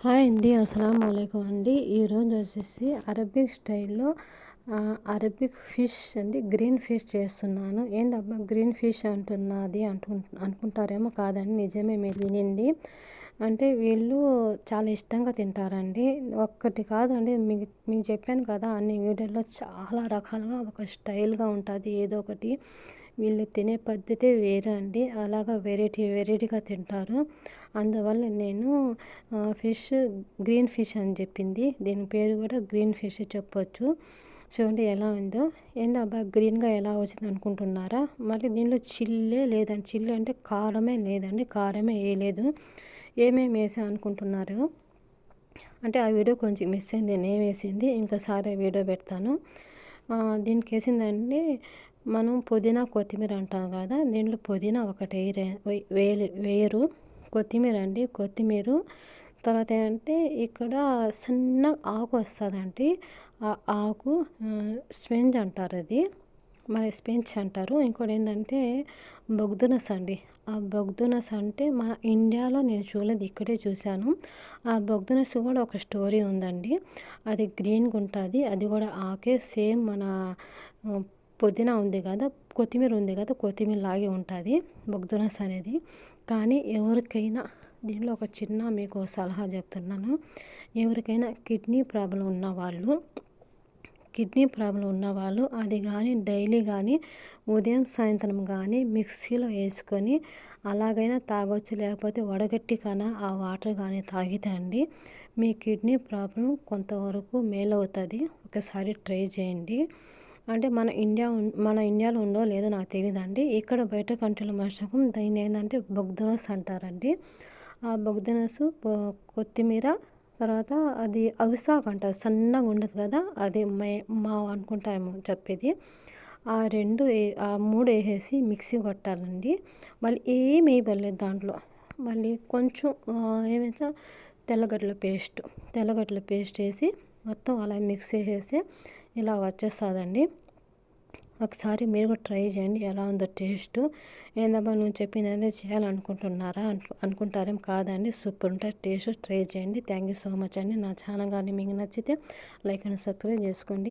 Hi అండి. అస్సలాముఅలైకుం అండి. ఈరోజు వచ్చేసి అరబిక్ స్టైల్‌లో అరబిక్ ఫిష్ అండి, గ్రీన్ ఫిష్ చేస్తున్నాను. ఏందబ్బా గ్రీన్ ఫిష్ అంటున్నది అనుకుంటారేమో, కాదండి, నిజమే మీరు వినింది. అంటే వీళ్ళు చాలా ఇష్టంగా తింటారండి. ఒక్కటి కాదండి, మీకు చెప్పాను కదా, అన్ని వీడియోలో చాలా రకాలుగా ఒక స్టైల్‌గా ఉంటుంది ఏదో ఒకటి. వీళ్ళు తినే పద్ధతే వేరే అండి. అలాగా వెరైటీగా తింటారు. అందువల్ల నేను ఫిష్ గ్రీన్ ఫిష్ అని చెప్పింది. దీని పేరు కూడా గ్రీన్ ఫిష్ చెప్పొచ్చు. చూడండి ఎలా ఉందో. ఏందబ్బా గ్రీన్‌గా ఎలా వచ్చింది అనుకుంటున్నారా? మళ్ళీ దీనిలో చిల్లే లేదండి. చిల్లి అంటే కారమే లేదండి. కారమే వేయలేదు. ఏమేమి వేసా అనుకుంటున్నారు? అంటే ఆ వీడియో కొంచెం మిస్ అయింది. నేనేసింది ఇంకోసారి వీడియో పెడతాను. దీనికి వేసిందండి, మనం పుదీనా కొత్తిమీర అంటాం కదా, దీంట్లో పుదీనా ఒకటి వేయరు. కొత్తిమీర అండి, కొత్తిమీర. తర్వాత ఏంటంటే ఇక్కడ సన్న ఆకు వస్తుందండి. ఆ ఆకు స్పెంజ్ అంటారు, అది మరి స్పెంచ్ అంటారు. ఇంకోటి ఏంటంటే బొగ్దునస్ అండి. ఆ బొగ్దునస్ అంటే మన ఇండియాలో నేను చూడలేదు, ఇక్కడే చూశాను. ఆ బొగ్దునస్ కూడా ఒక స్టోరీ ఉందండి. అది గ్రీన్గా ఉంటుంది. అది కూడా ఆకే సేమ్ మన పుదీనా ఉంది కదా, కొత్తిమీర ఉంది కదా, కొత్తిమీర లాగే ఉంటుంది బొగ్దునస్ అనేది. కానీ ఎవరికైనా దీనిలో ఒక చిన్న మీకు సలహా చెప్తున్నాను. ఎవరికైనా కిడ్నీ ప్రాబ్లం ఉన్నవాళ్ళు అది కానీ డైలీ కానీ ఉదయం సాయంత్రం కానీ మిక్సీలో వేసుకొని అలాగైనా తాగొచ్చు. లేకపోతే వడగట్టి కన్నా ఆ వాటర్ కానీ తాగితే అండి మీ కిడ్నీ ప్రాబ్లం కొంతవరకు మేలవుతుంది. ఒకసారి ట్రై చేయండి. అంటే మన ఇండియాలో ఉందో లేదో నాకు తెలియదండి. ఇక్కడ బయట కంట్రీలో మాత్రం దీన్ని ఏంటంటే బొగ్దునస్ అంటారండి. ఆ బొగ్దునస్, కొత్తిమీర, తర్వాత అది అవిసాకు అంటారు, సన్నగా ఉండదు కదా, అది మా అనుకుంటాము చెప్పేది. ఆ మూడు వేసేసి మిక్సీ కొట్టాలండి. మళ్ళీ ఏం వేయబడలేదు దాంట్లో. మళ్ళీ కొంచెం ఏమైతే తెల్లగడ్డల పేస్ట్ వేసి మొత్తం అలా మిక్స్ చేసేసి ఇలా వచ్చేస్తుందండి. ఒకసారి మీరు కూడా ట్రై చేయండి ఎలా ఉందో టేస్ట్. ఏందబ్బా నువ్వు చెప్పింది చేయాలనుకుంటున్నారా అనుకుంటారేం, కాదండి, సూపర్ ఉంటుంది టేస్ట్. ట్రై చేయండి. థ్యాంక్ యూ సో మచ్ అండి. నా ఛానల్ కానీ మీకు నచ్చితే లైక్ అండ్ సబ్స్క్రైబ్ చేసుకోండి.